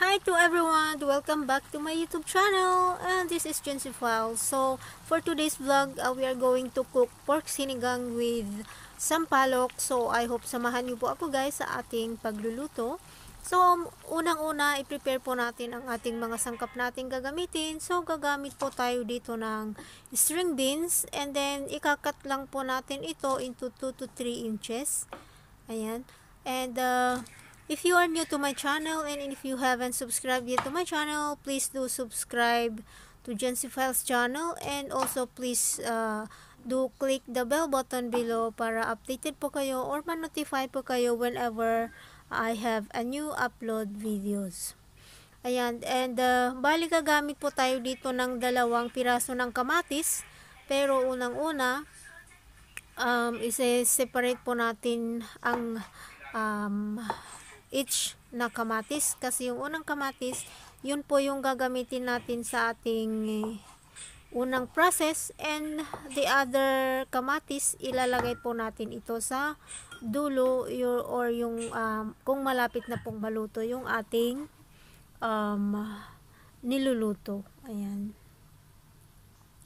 Hi to everyone! Welcome back to my YouTube channel, and this is Jency File. So, for today's vlog, we are going to cook pork sinigang with sampalok. So, I hope samahan niyo po ako guys sa ating pagluluto. So, unang-una, i-prepare po natin ang ating mga sangkap nating gagamitin. So, gagamit po tayo dito ng string beans, and then ikakat lang po natin ito into 2 to 3 inches. Ayan. And, if you are new to my channel and if you haven't subscribed yet to my channel, please do subscribe to Jency Files channel, and also please do click the bell button below para updated po kayo or ma-notify po kayo whenever I have a new upload videos. Ayan, and bali gagamit po tayo dito ng 2 piraso ng kamatis, pero unang-una i-separate po natin ang each na kamatis, kasi yung unang kamatis, yun po yung gagamitin natin sa ating unang process, and the other kamatis ilalagay po natin ito sa dulo or yung kung malapit na pong maluto yung ating niluluto. Ayan.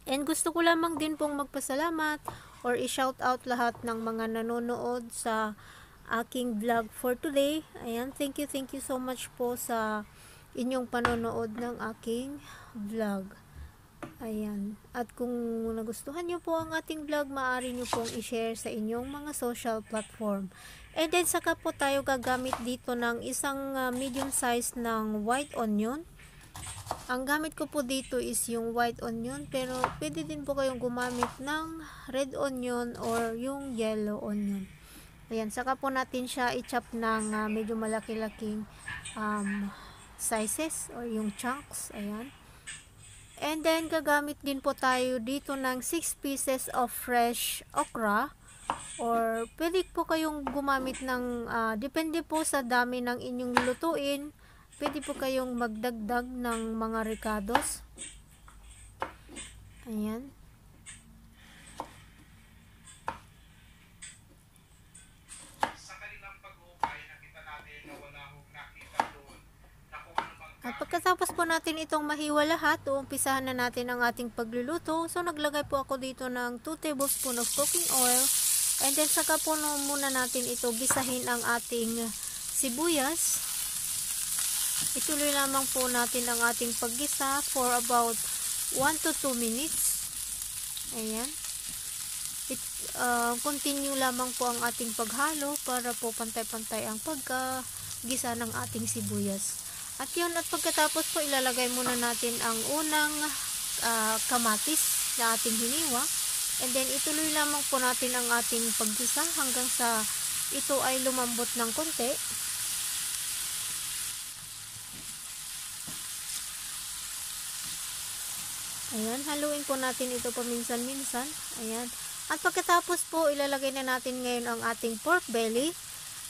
And gusto ko lamang din pong magpasalamat or i-shout out lahat ng mga nanonood sa aking vlog for today. Ayan, thank you so much po sa inyong panonood ng aking vlog. Ayan, at kung nagustuhan nyo po ang ating vlog, maaari nyo pong i-share sa inyong mga social platform. And then saka po tayo gagamit dito ng isang medium size ng white onion. Ang gamit ko po dito is yung white onion, pero pwede din po kayong gumamit ng red onion or yung yellow onion. Ayan, saka po natin siya i-chop ng medyo malaki-laking sizes or yung chunks. Ayan. And then, gagamit din po tayo dito ng 6 pieces of fresh okra, or pwede po kayong gumamit ng, depende po sa dami ng inyong lulutuin, pwede po kayong magdagdag ng mga ricados. Ayan. At pagkatapos po natin itong mahiwa lahat, uumpisahan na natin ang ating pagluluto. So, naglagay po ako dito ng 2 tablespoons of cooking oil. And then, saka po muna natin ito gisahin ang ating sibuyas. Ituloy lamang po natin ang ating paggisa for about 1 to 2 minutes. Ayan. Continue lamang po ang ating paghalo para po pantay-pantay ang paggisa ng ating sibuyas. At yun, at pagkatapos po ilalagay muna natin ang unang kamatis na ating hiniwa, and then ituloy lamang po natin ang ating paggisa hanggang sa ito ay lumambot ng konti. Ayan, haluin po natin ito paminsan-minsan. Ayan. At pagkatapos po ilalagay na natin ngayon ang ating pork belly.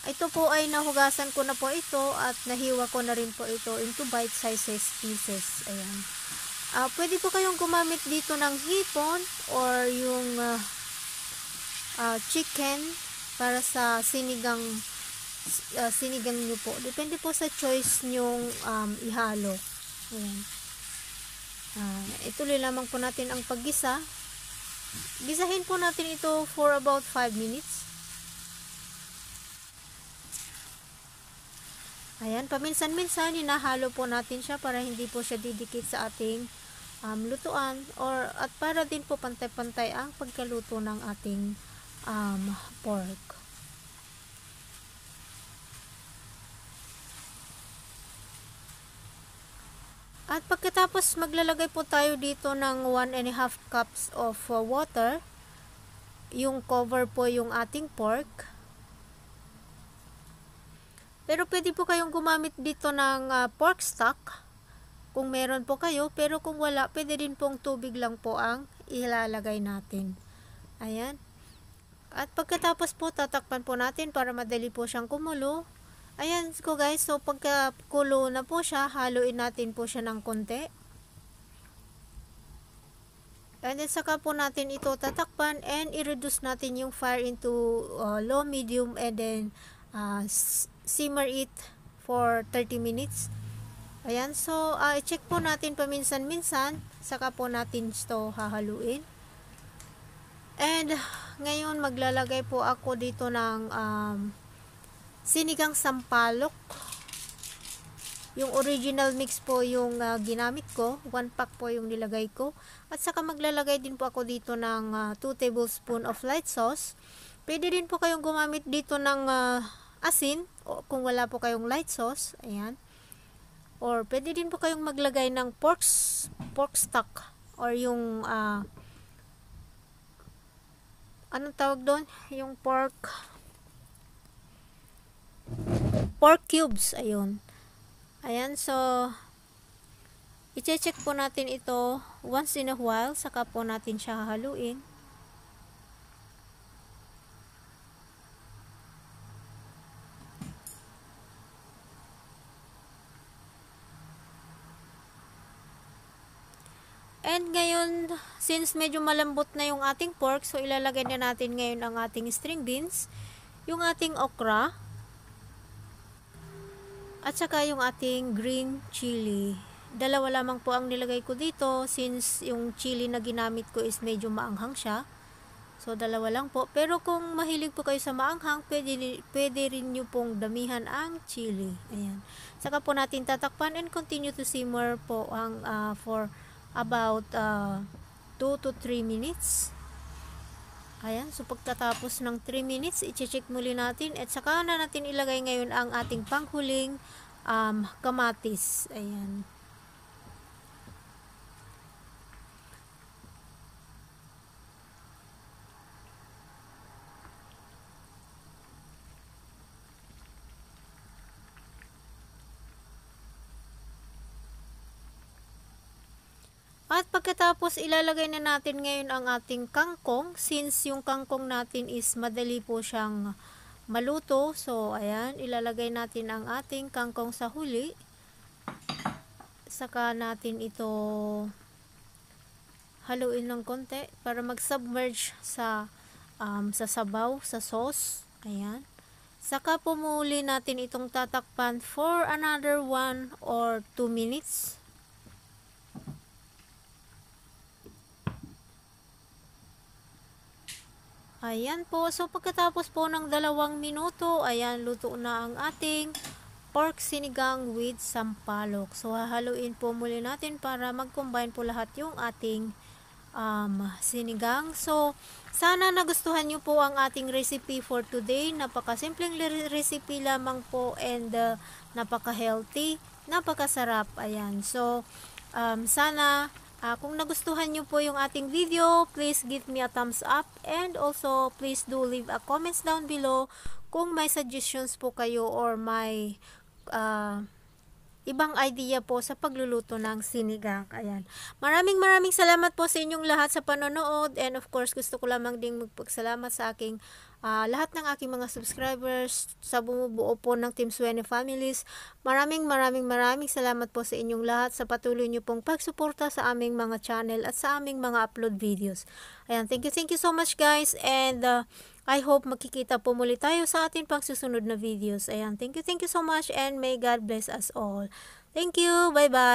Ito po ay nahugasan ko na po ito at nahiwa ko na rin po ito into bite sizes pieces. Ayan. Pwede po kayong gumamit dito ng hipon or yung chicken para sa sinigang nyo po. Depende po sa choice nyong ihalo. Ayan. Ituloy lamang po natin ang paggisa. Gisahin po natin ito for about 5 minutes. Ayan, paminsan-minsan hinahalo po natin siya para hindi po siya didikit sa ating lutuan, at para din po pantay-pantay ang pagkaluto ng ating pork. At pagkatapos maglalagay po tayo dito ng 1.5 cups of water. Yung cover po yung ating pork. Pero pwede po kayong gumamit dito ng pork stock kung meron po kayo, pero kung wala, pwede din pong tubig lang po ang ilalagay natin. Ayan. At pagkatapos po tatakpan po natin para madali po siyang kumulo. Ayan ko guys, so pagkakulo na po siya, haluin natin po siya ng konti. And then saka po natin ito tatakpan and i-reduce natin yung fire into low, medium, and then simmer it for 30 minutes. Ayan, so i-check po natin paminsan-minsan, saka po natin ito hahaluin. And ngayon maglalagay po ako dito ng sinigang sampalok. Yung original mix po yung ginamit ko. 1 pack po yung nilagay ko. At saka maglalagay din po ako dito ng 2 tablespoon of light sauce. Pwede din po kayong gumamit dito ng asin o kung wala po kayong light sauce. Ayan. Or pwede din po kayong maglagay ng pork stock or yung anong tawag doon? Yung pork cubes. Ayun. Ayan, so i-check po natin ito once in a while, saka po natin siya haluin. And ngayon, since medyo malambot na yung ating pork, so ilalagay na natin ngayon ang ating string beans, yung ating okra, at saka yung ating green chili. Dalawa lamang po ang nilagay ko dito since yung chili na ginamit ko is medyo maanghang siya. So, dalawa lang po. Pero kung mahilig po kayo sa maanghang, pwede rin nyo pong damihan ang chili. Ayan. Saka po natin tatakpan and continue to simmer po for about 2 to 3 minutes. Ayan, so pagkatapos ng 3 minutes, i-check muli natin at saka na natin ilagay ngayon ang ating panghuling kamatis. Ayan. At pagkatapos ilalagay na natin ngayon ang ating kangkong since yung kangkong natin is madali po siyang maluto. So ayan, ilalagay natin ang ating kangkong sa huli. Saka natin ito haluin ng konti para mag-submerge sa sabaw, sa sauce. Ayan. Saka po muli natin itong tatakpan for another 1 or 2 minutes. Ayan po. So, pagkatapos po ng 2 minuto, ayan, luto na ang ating pork sinigang with sampalok. So, hahaluin po muli natin para mag-combine po lahat yung ating sinigang. So, sana nagustuhan nyo po ang ating recipe for today. Napakasimpleng recipe lamang po and napaka-healthy, napakasarap. Ayan. So, sana kung nagustuhan nyo po yung ating video, please give me a thumbs up and also please do leave a comments down below kung may suggestions po kayo or may ibang idea po sa pagluluto ng sinigang. Ayan. Maraming salamat po sa inyong lahat sa panonood and of course gusto ko lamang ding magpagsalamat sa aking lahat ng aking mga subscribers sa bumubuo po ng Team Suene Families. Maraming salamat po sa inyong lahat sa patuloy nyo pong pagsuporta sa aming mga channel at sa aming mga upload videos. Ayan, thank you so much guys and I hope makikita po muli tayo sa ating pang susunod na videos. Ayan, thank you so much and may God bless us all. Thank you, bye bye.